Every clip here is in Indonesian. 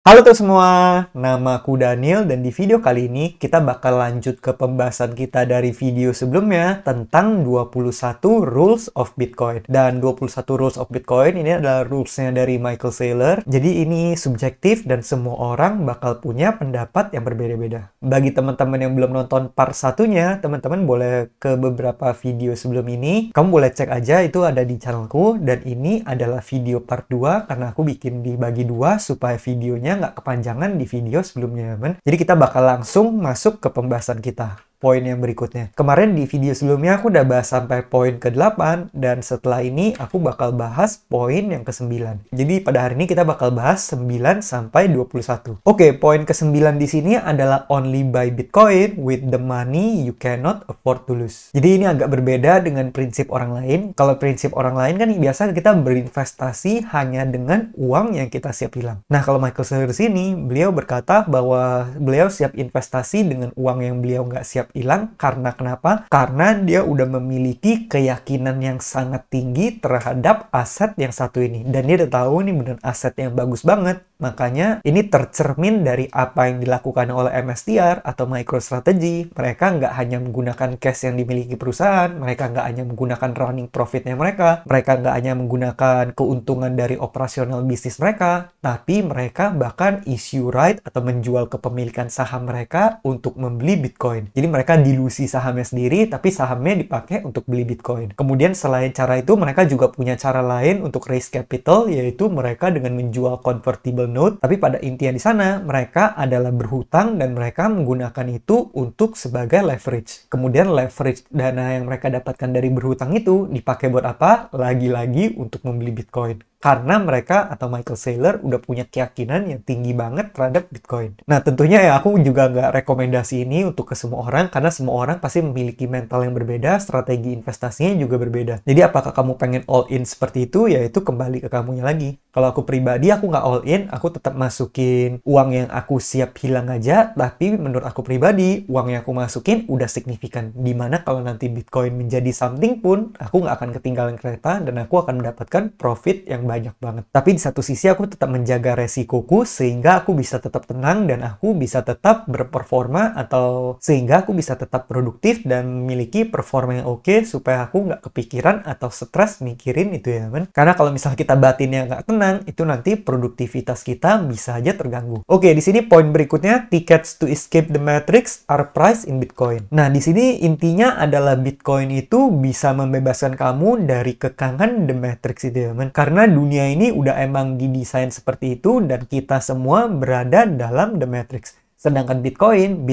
Halo tuh semua, nama aku Daniel dan di video kali ini kita bakal lanjut ke pembahasan kita dari video sebelumnya tentang 21 Rules of Bitcoin. Dan 21 Rules of Bitcoin ini adalah rules-nya dari Michael Saylor. Jadi ini subjektif dan semua orang bakal punya pendapat yang berbeda-beda. Bagi teman-teman yang belum nonton part satunya, teman-teman boleh ke beberapa video sebelum ini. Kamu boleh cek aja, itu ada di channelku. Dan ini adalah video part 2 karena aku bikin dibagi dua supaya videonya nggak kepanjangan di video sebelumnya, teman. Jadi kita bakal langsung masuk ke pembahasan kita. Poin yang berikutnya. Kemarin di video sebelumnya aku udah bahas sampai poin ke-8 dan setelah ini aku bakal bahas poin yang ke-9. Jadi pada hari ini kita bakal bahas 9 sampai 21. Oke, poin ke-9 di sini adalah only buy Bitcoin with the money you cannot afford to lose. Jadi ini agak berbeda dengan prinsip orang lain. Kalau prinsip orang lain kan biasa kita berinvestasi hanya dengan uang yang kita siap hilang. Nah, kalau Michael Saylor sini, beliau berkata bahwa beliau siap investasi dengan uang yang beliau nggak siap hilang. Karena kenapa? Karena dia udah memiliki keyakinan yang sangat tinggi terhadap aset yang satu ini. Dan dia udah tahu nih bener aset yang bagus banget. Makanya ini tercermin dari apa yang dilakukan oleh MSTR atau MicroStrategy. Mereka nggak hanya menggunakan cash yang dimiliki perusahaan, mereka nggak hanya menggunakan running profitnya mereka nggak hanya menggunakan keuntungan dari operasional bisnis mereka, tapi mereka bahkan issue right atau menjual kepemilikan saham mereka untuk membeli Bitcoin. Jadi mereka dilusi sahamnya sendiri, tapi sahamnya dipakai untuk beli Bitcoin. Kemudian selain cara itu, mereka juga punya cara lain untuk raise capital, yaitu mereka dengan menjual convertible note. Tapi pada intinya di sana, mereka adalah berhutang dan mereka menggunakan itu untuk sebagai leverage. Kemudian leverage dana yang mereka dapatkan dari berhutang itu dipakai buat apa? Lagi-lagi untuk membeli Bitcoin. Karena mereka atau Michael Saylor udah punya keyakinan yang tinggi banget terhadap Bitcoin. Nah, tentunya ya aku juga nggak rekomendasi ini untuk ke semua orang, karena semua orang pasti memiliki mental yang berbeda, strategi investasinya juga berbeda. Jadi apakah kamu pengen all in seperti itu, ya itu kembali ke kamunya lagi. Kalau aku pribadi, aku nggak all in, aku tetap masukin uang yang aku siap hilang aja, tapi menurut aku pribadi, uang yang aku masukin udah signifikan. Dimana kalau nanti Bitcoin menjadi something pun, aku nggak akan ketinggalan kereta, dan aku akan mendapatkan profit yang banyak banget. Tapi di satu sisi aku tetap menjaga resikoku sehingga aku bisa tetap tenang dan aku bisa tetap berperforma, atau sehingga aku bisa tetap produktif dan memiliki performa yang oke supaya aku nggak kepikiran atau stres mikirin itu ya, men. Karena kalau misalnya kita batinnya nggak tenang, itu nanti produktivitas kita bisa aja terganggu. Oke, di sini poin berikutnya, tickets to escape the matrix are priced in Bitcoin. Nah, di sini intinya adalah Bitcoin itu bisa membebaskan kamu dari kekangan the matrix itu ya, men. Karena dunia ini udah emang didesain seperti itu dan kita semua berada dalam the matrix. Sedangkan Bitcoin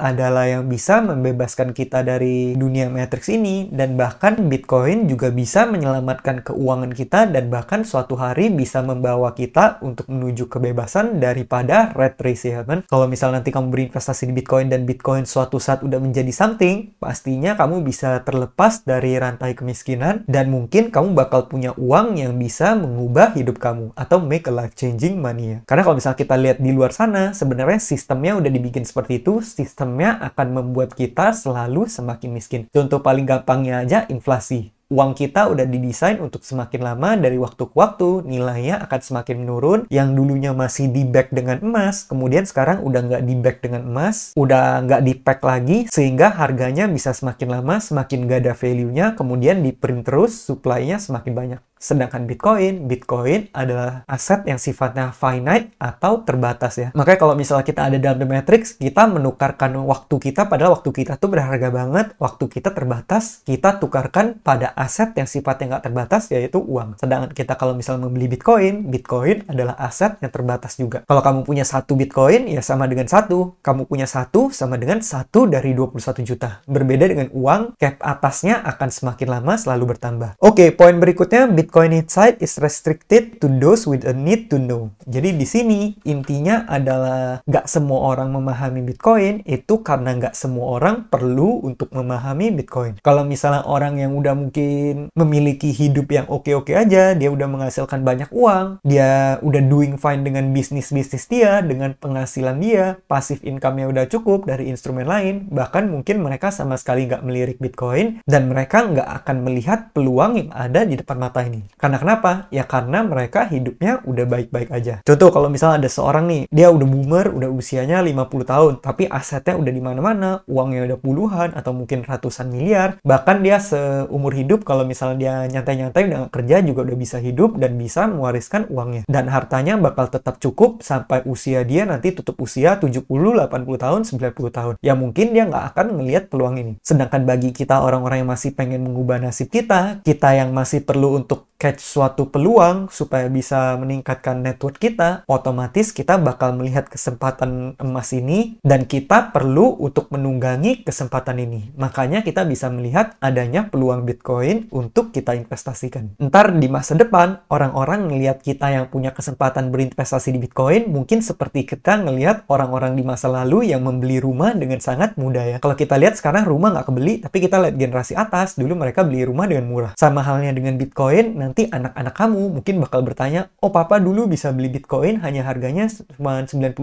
adalah yang bisa membebaskan kita dari dunia matrix ini, dan bahkan Bitcoin juga bisa menyelamatkan keuangan kita dan bahkan suatu hari bisa membawa kita untuk menuju kebebasan daripada rat race ya, kan? Kalau misal nanti kamu berinvestasi di Bitcoin dan Bitcoin suatu saat udah menjadi something, pastinya kamu bisa terlepas dari rantai kemiskinan dan mungkin kamu bakal punya uang yang bisa mengubah hidup kamu atau make a life changing money ya. Karena kalau misal kita lihat di luar sana, sebenarnya sistemnya udah dibikin seperti itu, sistemnya akan membuat kita selalu semakin miskin. Contoh paling gampangnya aja inflasi. Uang kita udah didesain untuk semakin lama dari waktu ke waktu, nilainya akan semakin menurun. Yang dulunya masih di-back dengan emas, kemudian sekarang udah nggak di-back dengan emas, udah nggak di-pack lagi, sehingga harganya bisa semakin lama, semakin nggak ada value-nya, kemudian di-print terus, supply-nya semakin banyak. Sedangkan Bitcoin adalah aset yang sifatnya finite atau terbatas ya. Makanya kalau misalnya kita ada dalam The Matrix, kita menukarkan waktu kita, padahal waktu kita tuh berharga banget, waktu kita terbatas, kita tukarkan pada aset yang sifatnya nggak terbatas, yaitu uang. Sedangkan kita kalau misalnya membeli Bitcoin adalah aset yang terbatas juga. Kalau kamu punya 1 Bitcoin, ya sama dengan 1. Kamu punya 1 sama dengan 1 dari 21 juta. Berbeda dengan uang, cap atasnya akan semakin lama selalu bertambah. Oke, poin berikutnya, Bitcoin inside is restricted to those with a need to know. Jadi di sini intinya adalah nggak semua orang memahami Bitcoin itu karena nggak semua orang perlu untuk memahami Bitcoin. Kalau misalnya orang yang udah mungkin memiliki hidup yang oke-oke aja, dia udah menghasilkan banyak uang, dia udah doing fine dengan bisnis-bisnis dia, dengan penghasilan dia, passive income-nya udah cukup dari instrumen lain, bahkan mungkin mereka sama sekali nggak melirik Bitcoin dan mereka nggak akan melihat peluang yang ada di depan mata ini. ini. Karena kenapa? Ya karena mereka hidupnya udah baik-baik aja. Contoh kalau misalnya ada seorang nih, dia udah boomer, udah usianya 50 tahun, tapi asetnya udah di mana-mana, uangnya udah puluhan atau mungkin ratusan miliar, bahkan dia seumur hidup kalau misalnya dia nyantai-nyantai udah gak kerja juga udah bisa hidup dan bisa mewariskan uangnya. Dan hartanya bakal tetap cukup sampai usia dia nanti tutup usia 70, 80 tahun, 90 tahun. Ya mungkin dia nggak akan ngelihat peluang ini. Sedangkan bagi kita orang-orang yang masih pengen mengubah nasib kita yang masih perlu untuk catch suatu peluang supaya bisa meningkatkan network kita, otomatis kita bakal melihat kesempatan emas ini dan kita perlu untuk menunggangi kesempatan ini. Makanya kita bisa melihat adanya peluang Bitcoin untuk kita investasikan. Ntar di masa depan, orang-orang ngelihat kita yang punya kesempatan berinvestasi di Bitcoin mungkin seperti kita ngelihat orang-orang di masa lalu yang membeli rumah dengan sangat mudah ya. Kalau kita lihat sekarang rumah nggak kebeli, tapi kita lihat generasi atas, dulu mereka beli rumah dengan murah. Sama halnya dengan Bitcoin, nanti anak-anak kamu mungkin bakal bertanya, oh papa dulu bisa beli Bitcoin hanya harganya cuma 90.000,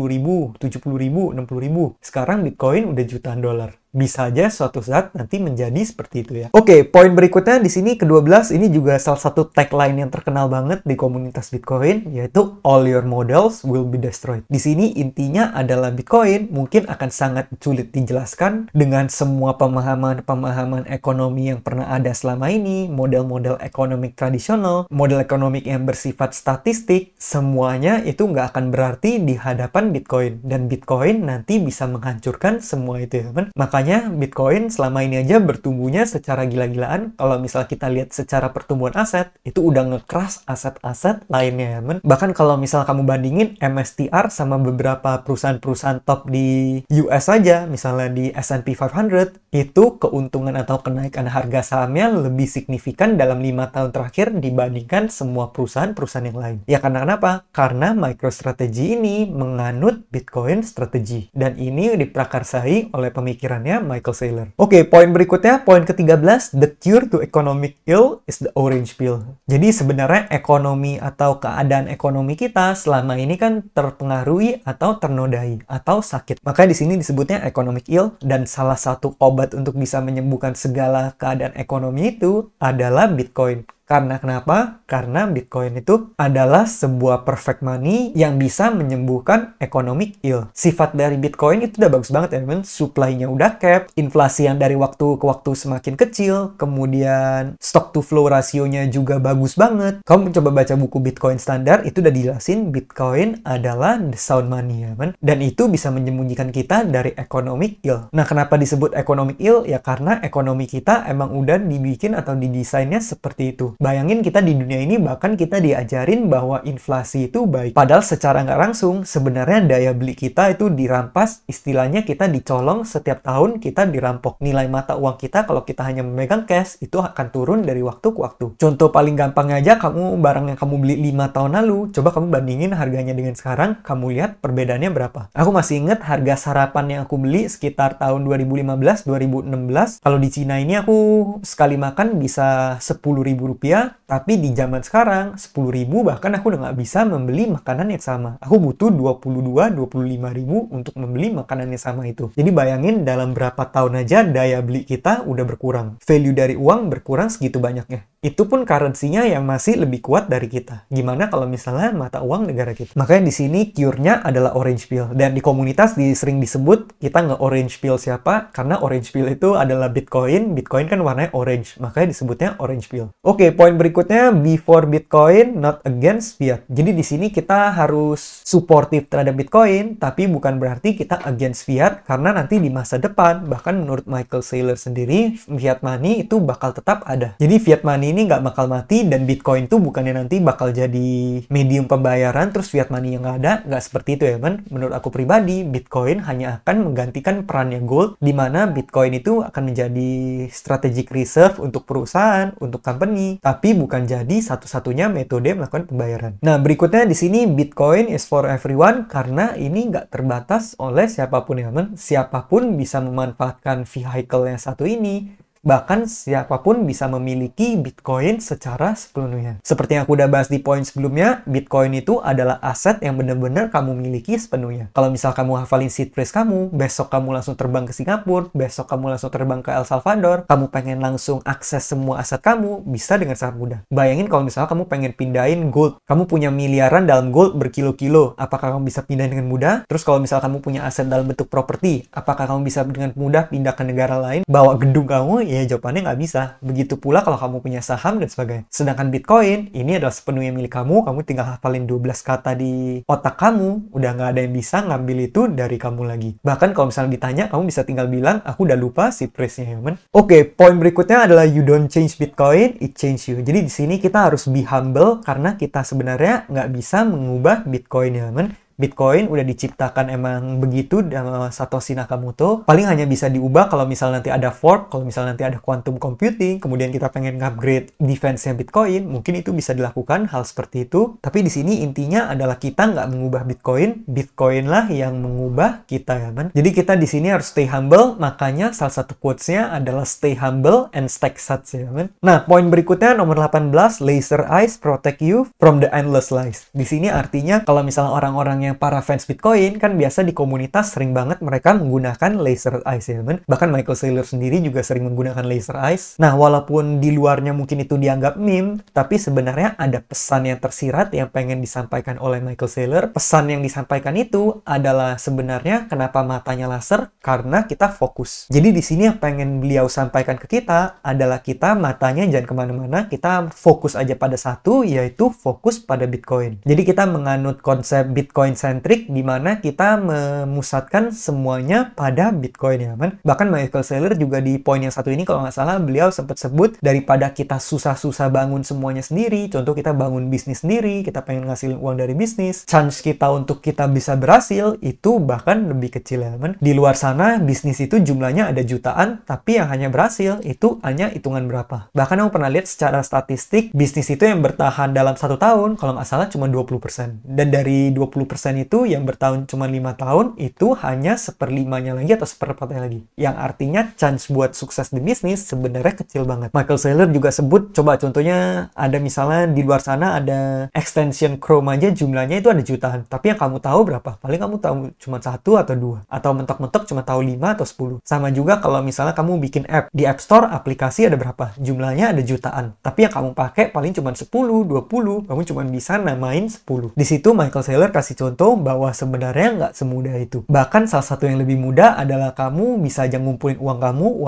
70.000, 60.000. Sekarang Bitcoin udah jutaan dolar. Bisa aja suatu saat nanti menjadi seperti itu ya. Oke, poin berikutnya di sini ke-12, ini juga salah satu tagline yang terkenal banget di komunitas Bitcoin, yaitu all your models will be destroyed. Di sini intinya adalah Bitcoin mungkin akan sangat sulit dijelaskan dengan semua pemahaman ekonomi yang pernah ada selama ini, model-model ekonomi tradisional, model ekonomi yang bersifat statistik, semuanya itu nggak akan berarti di hadapan Bitcoin. Dan Bitcoin nanti bisa menghancurkan semua itu ya, kan? Makanya Bitcoin selama ini aja bertumbuhnya secara gila-gilaan. Kalau misal kita lihat secara pertumbuhan aset, itu udah nge-crush aset-aset lainnya ya, men. Bahkan kalau misal kamu bandingin MSTR sama beberapa perusahaan-perusahaan top di US aja, misalnya di S&P 500, itu keuntungan atau kenaikan harga sahamnya lebih signifikan dalam 5 tahun terakhir dibandingkan semua perusahaan-perusahaan yang lain. Ya karena kenapa? Karena MicroStrategy ini menganut Bitcoin strategi. Dan ini diprakarsai oleh pemikirannya Michael Saylor. Oke, poin berikutnya, poin ke-13, the cure to economic ill is the orange pill. Jadi sebenarnya ekonomi atau keadaan ekonomi kita selama ini kan terpengaruhi atau ternodai atau sakit. Makanya di sini disebutnya economic ill, dan salah satu obat untuk bisa menyembuhkan segala keadaan ekonomi itu adalah Bitcoin. Karena kenapa? Karena Bitcoin itu adalah sebuah perfect money yang bisa menyembuhkan economic ill. Sifat dari Bitcoin itu udah bagus banget ya, teman. Supply-nya udah cap, inflasi yang dari waktu ke waktu semakin kecil, kemudian stock to flow rasionya juga bagus banget. Kamu coba baca buku Bitcoin standar, itu udah dijelasin Bitcoin adalah the sound money ya, teman. Dan itu bisa menyembunyikan kita dari economic ill. Nah, kenapa disebut economic ill? Ya karena ekonomi kita emang udah dibikin atau didesainnya seperti itu. Bayangin kita di dunia ini bahkan kita diajarin bahwa inflasi itu baik. Padahal secara nggak langsung sebenarnya daya beli kita itu dirampas. Istilahnya kita dicolong setiap tahun, kita dirampok. Nilai mata uang kita kalau kita hanya memegang cash itu akan turun dari waktu ke waktu. Contoh paling gampangnya aja, kamu barang yang kamu beli 5 tahun lalu, coba kamu bandingin harganya dengan sekarang, kamu lihat perbedaannya berapa. Aku masih inget harga sarapan yang aku beli sekitar tahun 2015-2016. Kalau di Cina ini aku sekali makan bisa Rp10.000, tapi di zaman sekarang 10.000 bahkan aku udah nggak bisa membeli makanan yang sama. Aku butuh 22-25.000 untuk membeli makanan yang sama itu. Jadi bayangin dalam berapa tahun aja daya beli kita udah berkurang. Value dari uang berkurang segitu banyaknya. Itu pun currency-nya yang masih lebih kuat dari kita. Gimana kalau misalnya mata uang negara kita? Makanya di sini cure-nya adalah orange pill. Dan di komunitas sering disebut kita nge-orange pill siapa? Karena orange pill itu adalah Bitcoin. Bitcoin kan warnanya orange. Makanya disebutnya orange pill. Oke, poin berikutnya, before Bitcoin, not against fiat. Jadi di sini kita harus supportive terhadap Bitcoin, tapi bukan berarti kita against fiat, karena nanti di masa depan, bahkan menurut Michael Saylor sendiri, fiat money itu bakal tetap ada. Jadi fiat money ini nggak bakal mati, dan Bitcoin itu bukannya nanti bakal jadi medium pembayaran, terus fiat money yang nggak ada, nggak seperti itu ya, man. Menurut aku pribadi, Bitcoin hanya akan menggantikan perannya gold, di mana Bitcoin itu akan menjadi strategic reserve untuk perusahaan, untuk company, tapi bukan jadi satu-satunya metode melakukan pembayaran. Nah, berikutnya di sini Bitcoin is for everyone, karena ini nggak terbatas oleh siapapun ya, man. Siapapun bisa memanfaatkan vehicle yang satu ini. Bahkan siapapun bisa memiliki Bitcoin secara sepenuhnya. Seperti yang aku udah bahas di poin sebelumnya, Bitcoin itu adalah aset yang benar-benar kamu miliki sepenuhnya. Kalau misal kamu hafalin seed phrase kamu, besok kamu langsung terbang ke Singapura, besok kamu langsung terbang ke El Salvador, kamu pengen langsung akses semua aset kamu, bisa dengan sangat mudah. Bayangin kalau misalnya kamu pengen pindahin gold, kamu punya miliaran dalam gold berkilo-kilo, apakah kamu bisa pindahin dengan mudah? Terus kalau misal kamu punya aset dalam bentuk properti, apakah kamu bisa dengan mudah pindah ke negara lain, bawa gedung kamu? Ya jawabannya nggak bisa. Begitu pula kalau kamu punya saham dan sebagainya. Sedangkan Bitcoin, ini adalah sepenuhnya milik kamu tinggal hafalin 12 kata di otak kamu, udah nggak ada yang bisa ngambil itu dari kamu lagi. Bahkan kalau misalnya ditanya, kamu bisa tinggal bilang, aku udah lupa seed phrase-nya, ya men. Oke, poin berikutnya adalah you don't change Bitcoin, it change you. Jadi di sini kita harus be humble karena kita sebenarnya nggak bisa mengubah Bitcoin, ya men. Bitcoin udah diciptakan emang begitu sama Satoshi Nakamoto. Paling hanya bisa diubah kalau misalnya nanti ada fork, kalau misalnya nanti ada quantum computing, kemudian kita pengen upgrade defense-nya Bitcoin, mungkin itu bisa dilakukan hal seperti itu. Tapi di sini intinya adalah kita nggak mengubah Bitcoin, Bitcoin lah yang mengubah kita, ya kan? Jadi kita di sini harus stay humble, makanya salah satu quotes-nya adalah stay humble and stack sats, ya kan? Nah, poin berikutnya nomor 18, laser eyes protect you from the endless lies. Di sini artinya kalau misalnya orang-orang yang para fans Bitcoin kan biasa di komunitas sering banget mereka menggunakan laser eyes, ya kan? Bahkan Michael Saylor sendiri juga sering menggunakan laser eyes. Nah, walaupun di luarnya mungkin itu dianggap meme, tapi sebenarnya ada pesan yang tersirat yang pengen disampaikan oleh Michael Saylor. Pesan yang disampaikan itu adalah sebenarnya kenapa matanya laser? Karena kita fokus. Jadi di sini yang pengen beliau sampaikan ke kita adalah kita matanya jangan kemana-mana, kita fokus aja pada satu, yaitu fokus pada Bitcoin. Jadi kita menganut konsep Bitcoin centric di mana kita memusatkan semuanya pada Bitcoin, ya kan? Bahkan Michael Saylor juga di poin yang satu ini kalau nggak salah beliau sempat sebut daripada kita susah-susah bangun semuanya sendiri, contoh kita bangun bisnis sendiri, kita pengen ngasilin uang dari bisnis, chance kita untuk kita bisa berhasil itu bahkan lebih kecil, ya kan? Di luar sana bisnis itu jumlahnya ada jutaan, tapi yang hanya berhasil itu hanya hitungan berapa. Bahkan aku pernah lihat secara statistik bisnis itu yang bertahan dalam 1 tahun kalau nggak salah cuma 20%. Dan dari 20% itu yang bertahun cuma 5 tahun itu hanya 1/5-nya lagi atau 1/4-nya lagi. Yang artinya chance buat sukses di bisnis sebenarnya kecil banget. Michael Saylor juga sebut, coba contohnya ada misalnya di luar sana ada extension Chrome aja jumlahnya itu ada jutaan. Tapi yang kamu tahu berapa? Paling kamu tahu cuma 1 atau 2. Atau mentok-mentok cuma tahu 5 atau 10. Sama juga kalau misalnya kamu bikin app. Di App Store aplikasi ada berapa? Jumlahnya ada jutaan. Tapi yang kamu pakai paling cuma 10, 20. Kamu cuma bisa namain 10. Di situ Michael Saylor kasih contoh bahwa sebenarnya nggak semudah itu. Bahkan salah satu yang lebih mudah adalah kamu bisa aja ngumpulin uang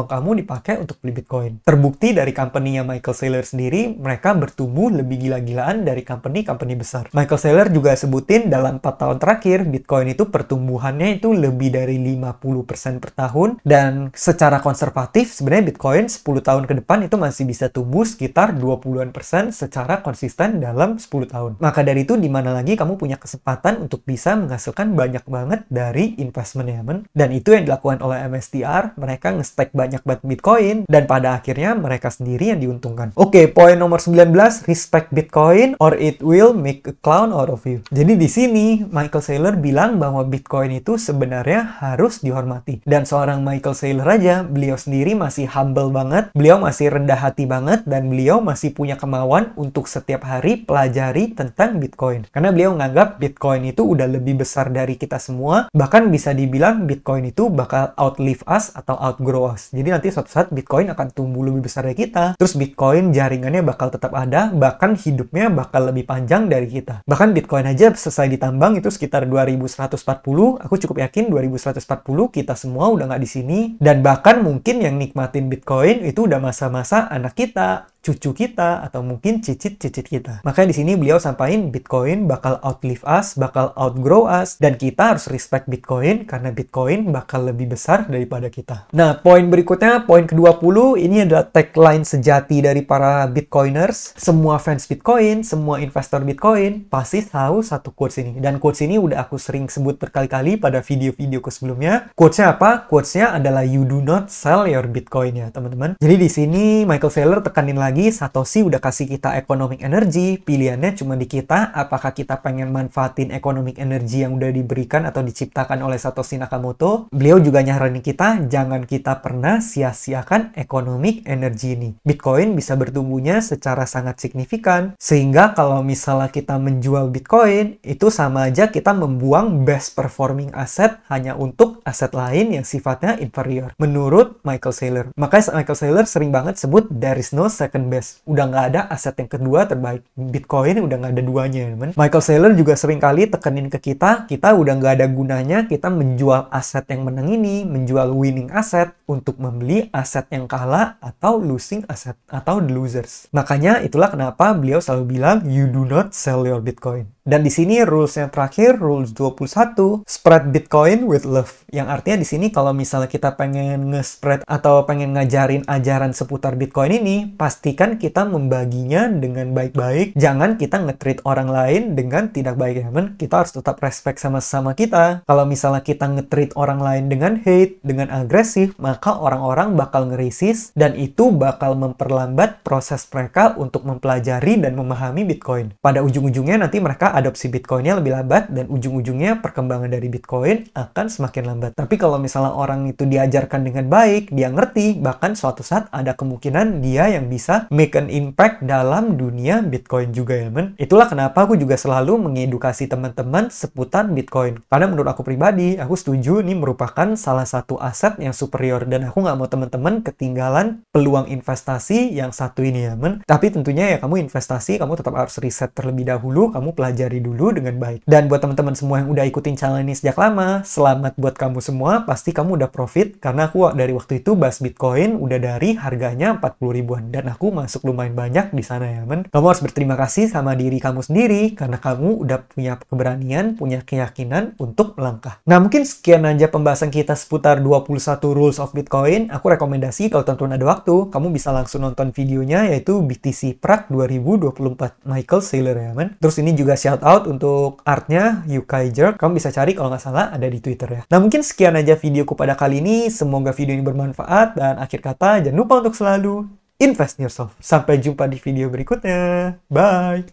kamu dipakai untuk beli Bitcoin. Terbukti dari company-nya Michael Saylor sendiri, mereka bertumbuh lebih gila-gilaan dari company-company besar. Michael Saylor juga sebutin dalam 4 tahun terakhir, Bitcoin itu pertumbuhannya itu lebih dari 50% per tahun, dan secara konservatif sebenarnya Bitcoin 10 tahun ke depan itu masih bisa tumbuh sekitar 20-an% secara konsisten dalam 10 tahun. Maka dari itu, di mana lagi kamu punya kesempatan untuk bisa menghasilkan banyak banget dari investment, ya men. Dan itu yang dilakukan oleh MSTR, mereka nge-stack banyak banget Bitcoin dan pada akhirnya mereka sendiri yang diuntungkan. Oke, poin nomor 19, respect Bitcoin or it will make a clown out of you. Jadi di sini Michael Saylor bilang bahwa Bitcoin itu sebenarnya harus dihormati. Dan seorang Michael Saylor aja, beliau sendiri masih humble banget, beliau masih rendah hati banget, dan beliau masih punya kemauan untuk setiap hari pelajari tentang Bitcoin. Karena beliau nganggap Bitcoin itu udah lebih besar dari kita semua, bahkan bisa dibilang Bitcoin itu bakal outlive us atau outgrow us. Jadi nanti suatu saat Bitcoin akan tumbuh lebih besar dari kita, terus Bitcoin jaringannya bakal tetap ada, bahkan hidupnya bakal lebih panjang dari kita. Bahkan Bitcoin aja selesai ditambang itu sekitar 2140, aku cukup yakin 2140 kita semua udah nggak di sini, dan bahkan mungkin yang nikmatin Bitcoin itu udah masa-masa anak kita, cucu kita, atau mungkin cicit-cicit kita. Makanya di sini beliau sampaikan Bitcoin bakal outlive us, bakal outgrow us, dan kita harus respect Bitcoin karena Bitcoin bakal lebih besar daripada kita. Nah, poin berikutnya, poin ke-20, ini adalah tagline sejati dari para Bitcoiners. Semua fans Bitcoin, semua investor Bitcoin pasti tahu satu quotes ini. Dan quotes ini udah aku sering sebut berkali-kali pada video-videoku sebelumnya. Quotesnya apa? Quotesnya adalah you do not sell your Bitcoin, ya teman-teman. Jadi di sini Michael Saylor tekanin lagi, Satoshi udah kasih kita economic energy, pilihannya cuma di kita, apakah kita pengen manfaatin economic economic energy yang udah diberikan atau diciptakan oleh Satoshi Nakamoto, beliau juga nyaranin kita jangan kita pernah sia-siakan economic energy ini. Bitcoin bisa bertumbuhnya secara sangat signifikan, sehingga kalau misalnya kita menjual Bitcoin, itu sama aja kita membuang best performing aset hanya untuk aset lain yang sifatnya inferior. Menurut Michael Saylor. Makanya Michael Saylor sering banget sebut there is no second best. Udah nggak ada aset yang kedua terbaik. Bitcoin udah nggak ada duanya, teman. Michael Saylor juga sering kali tekenin ke kita udah nggak ada gunanya kita menjual aset yang menang ini, menjual winning aset untuk membeli aset yang kalah atau losing aset atau the losers. Makanya itulah kenapa beliau selalu bilang you do not sell your Bitcoin. Dan di sini rules yang terakhir, rules 21, spread Bitcoin with love. Yang artinya di sini kalau misalnya kita pengen nge-spread atau pengen ngajarin ajaran seputar Bitcoin ini, pastikan kita membaginya dengan baik-baik. Jangan kita nge-treat orang lain dengan tidak baik, ya, teman. Kita harus tetap respect sama sesama kita. Kalau misalnya kita nge-treat orang lain dengan hate, dengan agresif, maka orang-orang bakal nge-resist dan itu bakal memperlambat proses mereka untuk mempelajari dan memahami Bitcoin. Pada ujung-ujungnya nanti mereka adopsi Bitcoinnya lebih lambat dan ujung-ujungnya perkembangan dari Bitcoin akan semakin lambat. Tapi kalau misalnya orang itu diajarkan dengan baik, dia ngerti, bahkan suatu saat ada kemungkinan dia yang bisa make an impact dalam dunia Bitcoin juga, ya, men. Itulah kenapa aku juga selalu mengedukasi teman-teman seputar Bitcoin. Karena menurut aku pribadi, aku setuju ini merupakan salah satu aset yang superior dan aku nggak mau teman-teman ketinggalan peluang investasi yang satu ini, ya, men. Tapi tentunya ya kamu investasi, kamu tetap harus riset terlebih dahulu, kamu pelajari dulu dengan baik. Dan buat teman-teman semua yang udah ikutin channel ini sejak lama, selamat buat kamu semua. Pasti kamu udah profit karena aku dari waktu itu bahas Bitcoin udah dari harganya 40 ribuan dan aku masuk lumayan banyak di sana, ya, men. Kamu harus berterima kasih sama diri kamu sendiri karena kamu udah punya keberanian, punya keyakinan untuk melangkah. Nah, mungkin sekian aja pembahasan kita seputar 21 rules of Bitcoin. Aku rekomendasi kalau teman-teman ada waktu, kamu bisa langsung nonton videonya yaitu BTC Prague 2024 Michael Saylor, ya, men. Terus ini juga shout out untuk artnya Yukai Jerk. Kamu bisa cari kalau nggak salah ada di Twitter, ya. Nah, mungkin sekian aja videoku pada kali ini. Semoga video ini bermanfaat dan akhir kata jangan lupa untuk selalu invest in yourself. Sampai jumpa di video berikutnya. Bye!